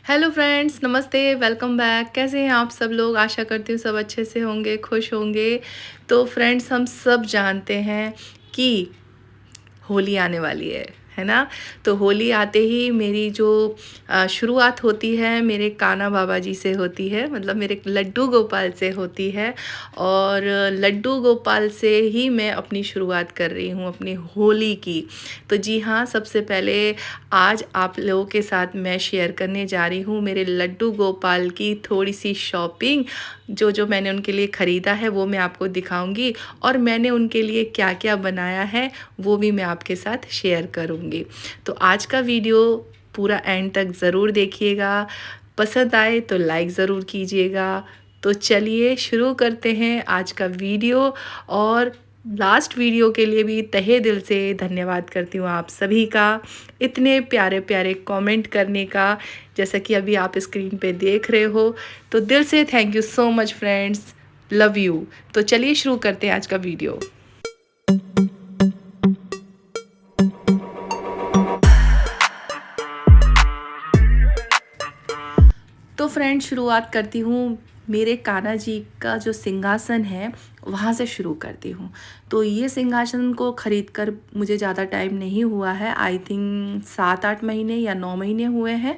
Hello friends, नमस्ते, welcome back. कैसे हैं आप सब लोग? आशा करती हूँ सब अच्छे से होंगे, खुश होंगे। तो फ्रेंड्स, हम सब जानते हैं कि होली आने वाली है ना? तो होली आते ही मेरी जो शुरुआत होती है मेरे कान्हा बाबा जी से होती है, मतलब मेरे लड्डू गोपाल से होती है। और लड्डू गोपाल से ही मैं अपनी शुरुआत कर रही हूँ अपनी होली की। तो जी हाँ, सबसे पहले आज आप लोगों के साथ मैं शेयर करने जा रही हूँ मेरे लड्डू गोपाल की थोड़ी सी शॉपिंग। जो मैंने उनके लिए ख़रीदा है वो मैं आपको दिखाऊंगी, और मैंने उनके लिए क्या क्या बनाया है वो भी मैं आपके साथ शेयर करूंगी। तो आज का वीडियो पूरा एंड तक ज़रूर देखिएगा। पसंद आए तो लाइक ज़रूर कीजिएगा। तो चलिए शुरू करते हैं आज का वीडियो। और लास्ट वीडियो के लिए भी तहे दिल से धन्यवाद करती हूँ आप सभी का, इतने प्यारे प्यारे कमेंट करने का, जैसा कि अभी आप स्क्रीन पे देख रहे हो। तो दिल से thank you so much friends, love you. तो चलिए शुरू करते हैं आज का वीडियो। तो फ्रेंड, शुरुआत करती हूँ मेरे कान्हा जी का जो सिंहासन है वहाँ से शुरू करती हूँ। तो ये सिंहासन को ख़रीद कर मुझे ज़्यादा टाइम नहीं हुआ है, आई थिंक 7-8 महीने या 9 महीने हुए हैं।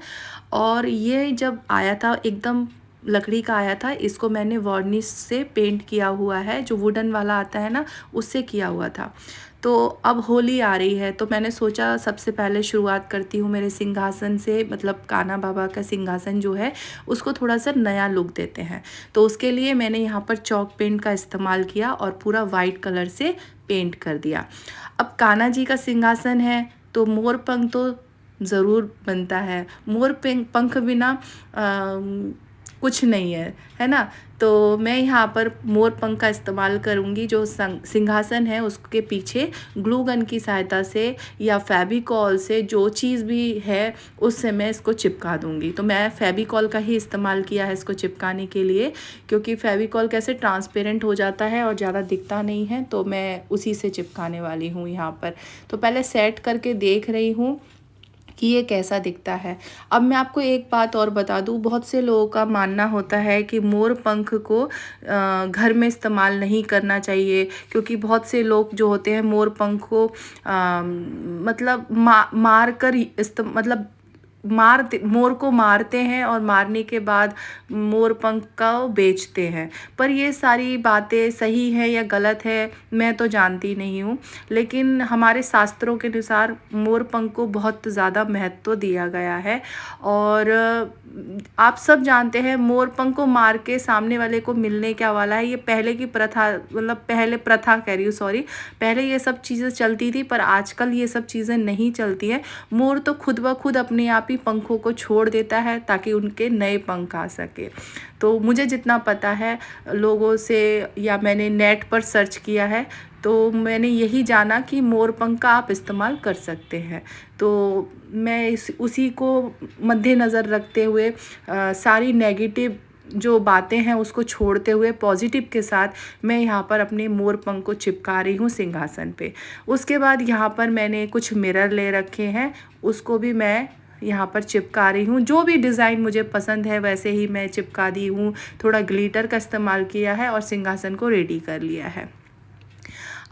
और ये जब आया था एकदम लकड़ी का आया था। इसको मैंने वार्निश से पेंट किया हुआ है, जो वुडन वाला आता है ना, उससे किया हुआ था। तो अब होली आ रही है तो मैंने सोचा सबसे पहले शुरुआत करती हूँ मेरे सिंहासन से, मतलब कान्हा बाबा का सिंहासन जो है उसको थोड़ा सा नया लुक देते हैं। तो उसके लिए मैंने यहाँ पर चॉक पेंट का इस्तेमाल किया और पूरा वाइट कलर से पेंट कर दिया। अब कान्हा जी का सिंहासन है तो मोर पंख तो ज़रूर बनता है। मोर पंख बिना कुछ नहीं है ना? तो मैं यहाँ पर मोर पंख का इस्तेमाल करूँगी। जो सिंहासन है उसके पीछे ग्लू गन की सहायता से या फेविकॉल से, जो चीज़ भी है उससे मैं इसको चिपका दूँगी। तो मैं फेविकॉल का ही इस्तेमाल किया है इसको चिपकाने के लिए, क्योंकि फेविकॉल कैसे ट्रांसपेरेंट हो जाता है और ज़्यादा दिखता नहीं है। तो मैं उसी से चिपकाने वाली हूँ यहाँ पर। तो पहले सेट करके देख रही हूँ कि ये कैसा दिखता है। अब मैं आपको एक बात और बता दूँ, बहुत से लोगों का मानना होता है कि मोर पंख को घर में इस्तेमाल नहीं करना चाहिए, क्योंकि बहुत से लोग जो होते हैं मोर पंख को मतलब मार कर मतलब मोर को मारते हैं और मारने के बाद मोर पंख का बेचते हैं। पर ये सारी बातें सही है या गलत है मैं तो जानती नहीं हूँ, लेकिन हमारे शास्त्रों के अनुसार मोर पंख को बहुत ज़्यादा महत्व दिया गया है। और आप सब जानते हैं मोर पंख को मार के सामने वाले को मिलने क्या वाला है। ये पहले की प्रथा, मतलब पहले प्रथा कह रही हूँ, सॉरी, पहले ये सब चीज़ें चलती थी, पर आजकल ये सब चीज़ें नहीं चलती हैं। मोर तो खुद ब खुद अपने आप ही पंखों को छोड़ देता है ताकि उनके नए पंख आ सके। तो मुझे जितना पता है लोगों से, या मैंने नेट पर सर्च किया है, तो मैंने यही जाना कि मोर पंख का आप इस्तेमाल कर सकते हैं। तो मैं उसी को मद्देनज़र रखते हुए सारी नेगेटिव जो बातें हैं उसको छोड़ते हुए पॉजिटिव के साथ मैं यहाँ पर अपने मोर पंख को चिपका रही हूँ सिंहासन पे। उसके बाद यहाँ पर मैंने कुछ मिरर ले रखे हैं, उसको भी मैं यहाँ पर चिपका रही हूँ। जो भी डिज़ाइन मुझे पसंद है वैसे ही मैं चिपका दी हूँ। थोड़ा ग्लिटर का इस्तेमाल किया है और सिंहासन को रेडी कर लिया है।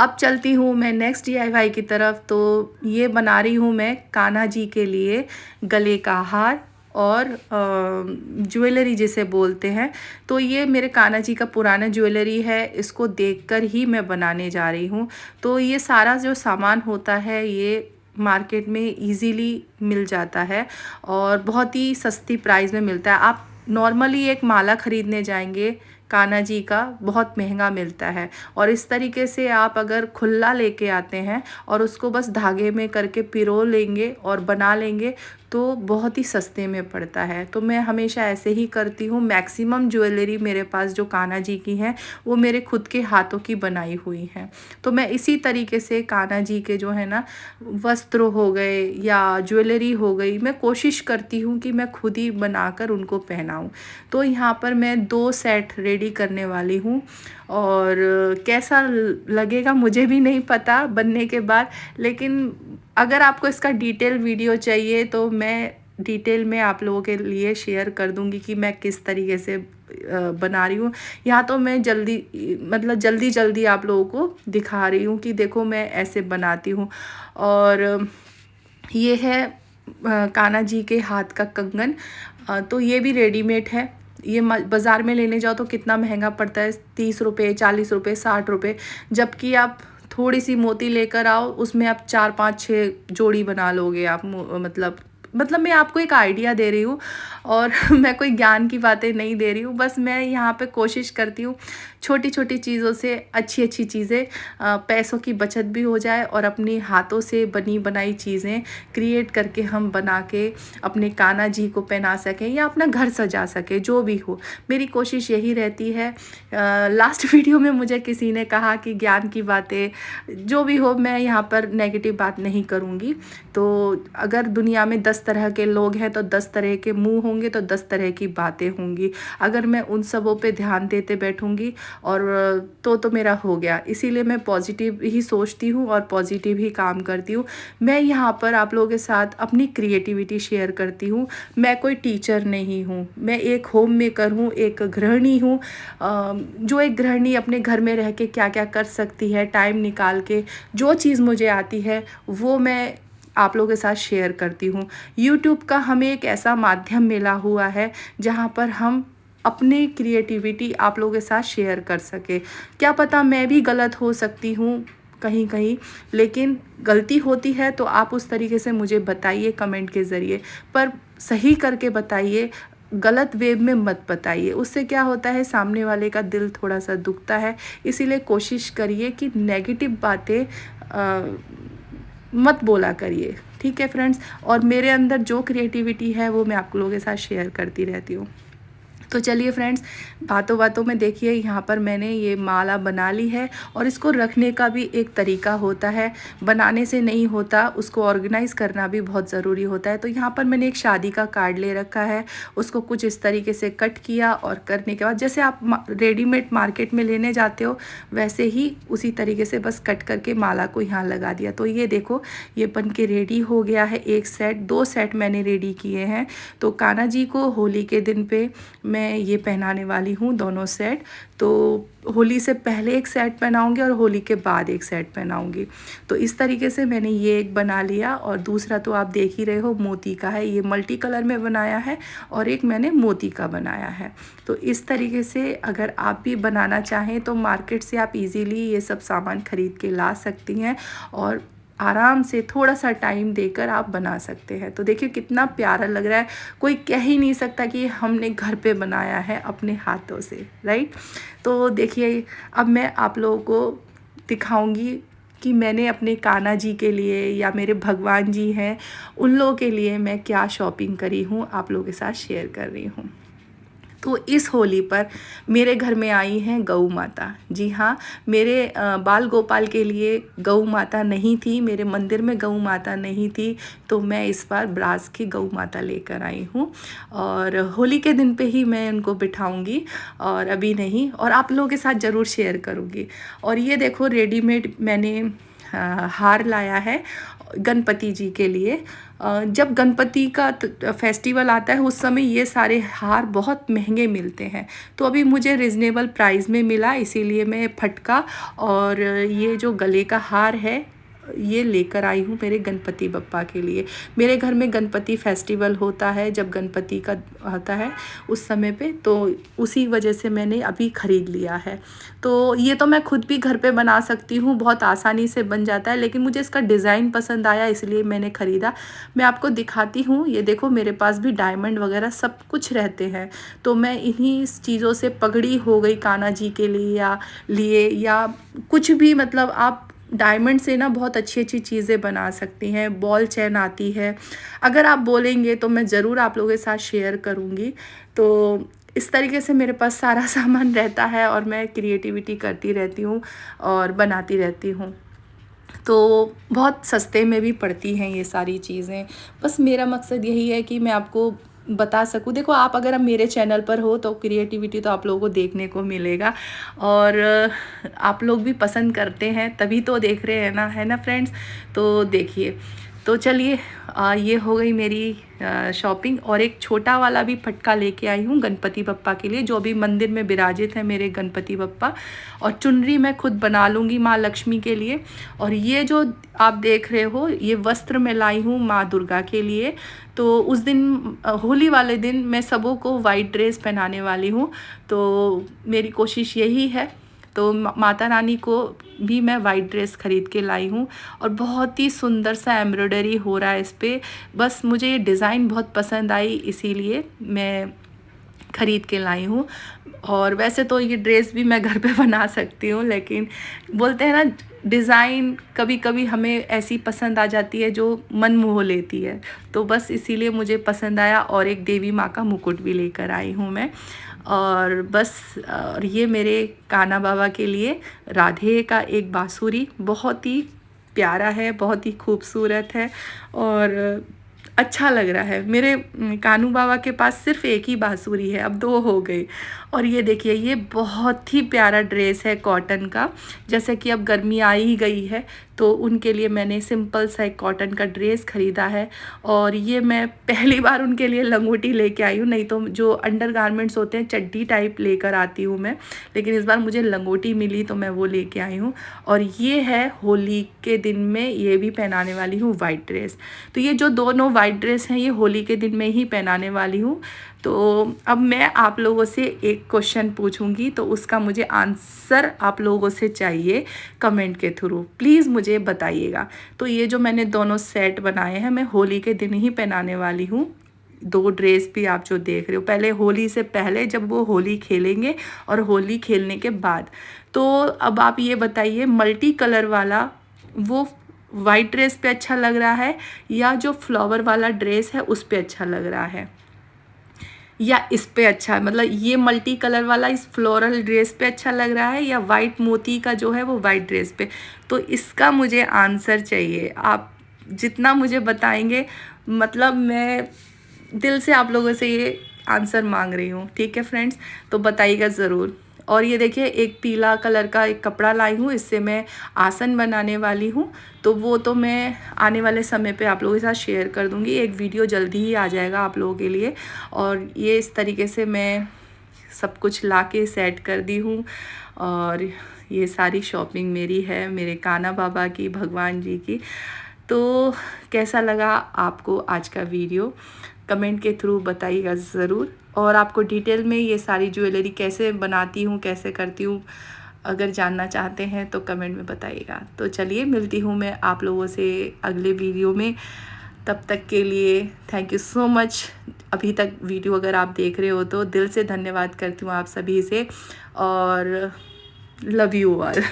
अब चलती हूँ मैं नेक्स्ट DIY की तरफ। तो ये बना रही हूँ मैं कान्हा जी के लिए गले का हार और ज्वेलरी जिसे बोलते हैं। तो ये मेरे कान्हा जी का पुराना ज्वेलरी है, इसको देखकर ही मैं बनाने जा रही हूँ। तो ये सारा जो सामान होता है ये मार्केट में इजीली मिल जाता है और बहुत ही सस्ती प्राइस में मिलता है। आप नॉर्मली एक माला ख़रीदने जाएंगे कान्हा जी का, बहुत महंगा मिलता है। और इस तरीके से आप अगर खुला लेके आते हैं और उसको बस धागे में करके पिरो लेंगे और बना लेंगे तो बहुत ही सस्ते में पड़ता है। तो मैं हमेशा ऐसे ही करती हूँ। मैक्सिमम ज्वेलरी मेरे पास जो कान्हा जी की हैं वो मेरे खुद के हाथों की बनाई हुई हैं। तो मैं इसी तरीके से कान्हा जी के जो है ना वस्त्र हो गए या ज्वेलरी हो गई, मैं कोशिश करती हूँ कि मैं खुद ही बनाकर उनको पहनाऊँ। तो यहाँ पर मैं 2 सेट रेडी करने वाली हूँ और कैसा लगेगा मुझे भी नहीं पता बनने के बाद। लेकिन अगर आपको इसका डिटेल वीडियो चाहिए तो मैं डिटेल में आप लोगों के लिए शेयर कर दूंगी कि मैं किस तरीके से बना रही हूँ। यहाँ तो मैं जल्दी जल्दी आप लोगों को दिखा रही हूँ कि देखो मैं ऐसे बनाती हूँ। और ये है कान्हा जी के हाथ का कंगन। तो ये भी रेडीमेड है। ये बाज़ार में लेने जाओ तो कितना महंगा पड़ता है, 30 रुपये, 40 रुपये, 60 रुपये। जबकि आप थोड़ी सी मोती लेकर आओ, उसमें आप 4 5 6 जोड़ी बना लोगे आप। मतलब मैं आपको एक आइडिया दे रही हूँ, और मैं कोई ज्ञान की बातें नहीं दे रही हूँ। बस मैं यहाँ पे कोशिश करती हूँ छोटी छोटी चीज़ों से अच्छी अच्छी चीज़ें, पैसों की बचत भी हो जाए, और अपनी हाथों से बनी बनाई चीज़ें क्रिएट करके हम बना के अपने कान्हा जी को पहना सकें या अपना घर सजा सकें, जो भी हो। मेरी कोशिश यही रहती है। लास्ट वीडियो में मुझे किसी ने कहा कि ज्ञान की बातें जो भी हो, मैं यहाँ पर नेगेटिव बात नहीं करूँगी। तो अगर दुनिया में 10 तरह के लोग हैं तो 10 तरह के मुंह होंगे, तो 10 तरह की बातें होंगी। अगर मैं उन सबों पे ध्यान देते बैठूंगी और तो मेरा हो गया। इसीलिए मैं पॉजिटिव ही सोचती हूँ और पॉजिटिव ही काम करती हूँ। मैं यहाँ पर आप लोगों के साथ अपनी क्रिएटिविटी शेयर करती हूँ। मैं कोई टीचर नहीं हूँ, मैं एक होम मेकर हूँ, एक गृहिणी हूँ। जो एक गृहिणी अपने घर में रह के क्या क्या कर सकती है, टाइम निकाल के जो चीज़ मुझे आती है वो मैं आप लोगों के साथ शेयर करती हूँ। यूट्यूब का हमें एक ऐसा माध्यम मिला हुआ है जहाँ पर हम अपनी क्रिएटिविटी आप लोगों के साथ शेयर कर सके। क्या पता मैं भी गलत हो सकती हूँ कहीं कहीं, लेकिन गलती होती है तो आप उस तरीके से मुझे बताइए कमेंट के ज़रिए, पर सही करके बताइए, गलत वे में मत बताइए। उससे क्या होता है, सामने वाले का दिल थोड़ा सा दुखता है। इसीलिए कोशिश करिए कि नेगेटिव बातें मत बोला करिए, ठीक है फ्रेंड्स। और मेरे अंदर जो क्रिएटिविटी है वो मैं आप लोगों के साथ शेयर करती रहती हूँ। तो चलिए फ्रेंड्स, बातों बातों में देखिए यहाँ पर मैंने ये माला बना ली है, और इसको रखने का भी एक तरीका होता है, बनाने से नहीं होता, उसको ऑर्गेनाइज़ करना भी बहुत ज़रूरी होता है। तो यहाँ पर मैंने एक शादी का कार्ड ले रखा है, उसको कुछ इस तरीके से कट किया, और करने के बाद जैसे आप रेडीमेड मार्केट में लेने जाते हो वैसे ही उसी तरीके से बस कट करके माला को यहाँ लगा दिया। तो ये देखो, ये बन के रेडी हो गया है। एक सेट, 2 सेट मैंने रेडी किए हैं। तो कान्हा जी को होली के दिन पे मैं ये पहनाने वाली हूँ दोनों सेट। तो होली से पहले एक सेट पहनाऊँगी और होली के बाद एक सेट पहनाऊँगी। तो इस तरीके से मैंने ये एक बना लिया, और दूसरा तो आप देख ही रहे हो मोती का है, ये मल्टी कलर में बनाया है, और एक मैंने मोती का बनाया है। तो इस तरीके से अगर आप भी बनाना चाहें तो मार्केट से आप इजीली ये सब सामान ख़रीद के ला सकती हैं, और आराम से थोड़ा सा टाइम देकर आप बना सकते हैं। तो देखिए कितना प्यारा लग रहा है, कोई कह ही नहीं सकता कि हमने घर पे बनाया है अपने हाथों से, राइट। तो देखिए अब मैं आप लोगों को दिखाऊंगी कि मैंने अपने कान्हा जी के लिए या मेरे भगवान जी हैं उन लोगों के लिए मैं क्या शॉपिंग करी हूँ, आप लोगों के साथ शेयर कर रही हूँ। तो इस होली पर मेरे घर में आई हैं गऊ माता। जी हाँ, मेरे बाल गोपाल के लिए गऊ माता नहीं थी, मेरे मंदिर में गऊ माता नहीं थी, तो मैं इस बार ब्रास की गऊ माता लेकर आई हूँ, और होली के दिन पे ही मैं उनको बिठाऊंगी, और अभी नहीं, और आप लोगों के साथ ज़रूर शेयर करूँगी। और ये देखो रेडीमेड मैंने हार लाया है गणपति जी के लिए। जब गणपति का फेस्टिवल आता है उस समय ये सारे हार बहुत महंगे मिलते हैं, तो अभी मुझे रिजनेबल प्राइस में मिला, इसीलिए मैं फटका और ये जो गले का हार है ये लेकर आई हूँ मेरे गणपति बप्पा के लिए। मेरे घर में गणपति फेस्टिवल होता है जब गणपति का आता है उस समय पे, तो उसी वजह से मैंने अभी ख़रीद लिया है। तो ये तो मैं खुद भी घर पे बना सकती हूँ, बहुत आसानी से बन जाता है, लेकिन मुझे इसका डिज़ाइन पसंद आया इसलिए मैंने ख़रीदा। मैं आपको दिखाती हूँ, ये देखो मेरे पास भी डायमंड वगैरह सब कुछ रहते हैं, तो मैं इन्हीं चीज़ों से पगड़ी हो गई कान्हा जी के लिए या कुछ भी, मतलब आप डायमंड से ना बहुत अच्छी अच्छी चीज़ें बना सकती हैं। बॉल चेन आती है, अगर आप बोलेंगे तो मैं ज़रूर आप लोगों के साथ शेयर करूँगी। तो इस तरीके से मेरे पास सारा सामान रहता है और मैं क्रिएटिविटी करती रहती हूँ और बनाती रहती हूँ। तो बहुत सस्ते में भी पड़ती हैं ये सारी चीज़ें। बस मेरा मकसद यही है कि मैं आपको बता सकूँ। देखो आप अगर आप मेरे चैनल पर हो तो क्रिएटिविटी तो आप लोगों को देखने को मिलेगा, और आप लोग भी पसंद करते हैं तभी तो देख रहे हैं ना, है ना फ्रेंड्स। तो देखिए, तो चलिए ये हो गई मेरी शॉपिंग। और एक छोटा वाला भी फटका लेके आई हूँ गणपति बप्पा के लिए, जो अभी मंदिर में विराजित है मेरे गणपति बप्पा। और चुनरी मैं खुद बना लूँगी माँ लक्ष्मी के लिए। और ये जो आप देख रहे हो ये वस्त्र मैं लाई हूँ माँ दुर्गा के लिए। तो उस दिन होली वाले दिन मैं सबों को वाइट ड्रेस पहनाने वाली हूँ, तो मेरी कोशिश यही है। तो माता रानी को भी मैं वाइट ड्रेस ख़रीद के लाई हूँ और बहुत ही सुंदर सा एम्ब्रॉयडरी हो रहा है इस पर। बस मुझे ये डिज़ाइन बहुत पसंद आई, इसीलिए मैं ख़रीद के लाई हूँ। और वैसे तो ये ड्रेस भी मैं घर पे बना सकती हूँ, लेकिन बोलते हैं ना डिज़ाइन कभी कभी हमें ऐसी पसंद आ जाती है जो मन मोह लेती है, तो बस इसीलिए मुझे पसंद आया। और एक देवी माँ का मुकुट भी लेकर आई हूँ मैं। और बस और ये मेरे कान्हा बाबा के लिए राधे का एक बांसुरी बहुत ही प्यारा है, बहुत ही खूबसूरत है और अच्छा लग रहा है। मेरे कान्हू बाबा के पास सिर्फ एक ही बांसुरी है, अब दो हो गई। और ये देखिए ये बहुत ही प्यारा ड्रेस है कॉटन का। जैसे कि अब गर्मी आ ही गई है तो उनके लिए मैंने सिंपल सा एक कॉटन का ड्रेस ख़रीदा है। और ये मैं पहली बार उनके लिए लंगोटी लेके आई हूँ, नहीं तो जो अंडर गारमेंट्स होते हैं चड्डी टाइप लेकर आती हूँ मैं, लेकिन इस बार मुझे लंगोटी मिली तो मैं वो लेके आई हूँ। और ये है होली के दिन में ये भी पहनाने वाली हूँ वाइट ड्रेस। तो ये जो दोनों वाइट ड्रेस हैं ये होली के दिन में ही पहनाने वाली हूँ। तो अब मैं आप लोगों से एक क्वेश्चन पूछूंगी, तो उसका मुझे आंसर आप लोगों से चाहिए कमेंट के थ्रू, प्लीज़ मुझे बताइएगा। तो ये जो मैंने दोनों सेट बनाए हैं मैं होली के दिन ही पहनाने वाली हूँ। दो ड्रेस भी आप जो देख रहे हो, पहले होली से पहले जब वो होली खेलेंगे और होली खेलने के बाद। तो अब आप ये बताइए मल्टी कलर वाला वो वाइट ड्रेस पे अच्छा लग रहा है या जो फ्लावर वाला ड्रेस है उस पे अच्छा लग रहा है, या इस पे अच्छा है, मतलब ये मल्टी कलर वाला इस फ्लोरल ड्रेस पे अच्छा लग रहा है या वाइट मोती का जो है वो वाइट ड्रेस पे। तो इसका मुझे आंसर चाहिए। आप जितना मुझे बताएंगे, मतलब मैं दिल से आप लोगों से ये आंसर मांग रही हूँ, ठीक है फ्रेंड्स, तो बताइएगा ज़रूर। और ये देखिए एक पीला कलर का एक कपड़ा लाई हूँ, इससे मैं आसन बनाने वाली हूँ। तो वो तो मैं आने वाले समय पे आप लोगों के साथ शेयर कर दूँगी, एक वीडियो जल्दी ही आ जाएगा आप लोगों के लिए। और ये इस तरीके से मैं सब कुछ ला के सेट कर दी हूँ। और ये सारी शॉपिंग मेरी है, मेरे कान्हा बाबा की, भगवान जी की। तो कैसा लगा आपको आज का वीडियो, कमेंट के थ्रू बताइएगा ज़रूर। और आपको डिटेल में ये सारी ज्वेलरी कैसे बनाती हूँ, कैसे करती हूँ, अगर जानना चाहते हैं तो कमेंट में बताइएगा। तो चलिए मिलती हूँ मैं आप लोगों से अगले वीडियो में। तब तक के लिए थैंक यू सो मच। अभी तक वीडियो अगर आप देख रहे हो तो दिल से धन्यवाद करती हूँ आप सभी से, और लव यू ऑल।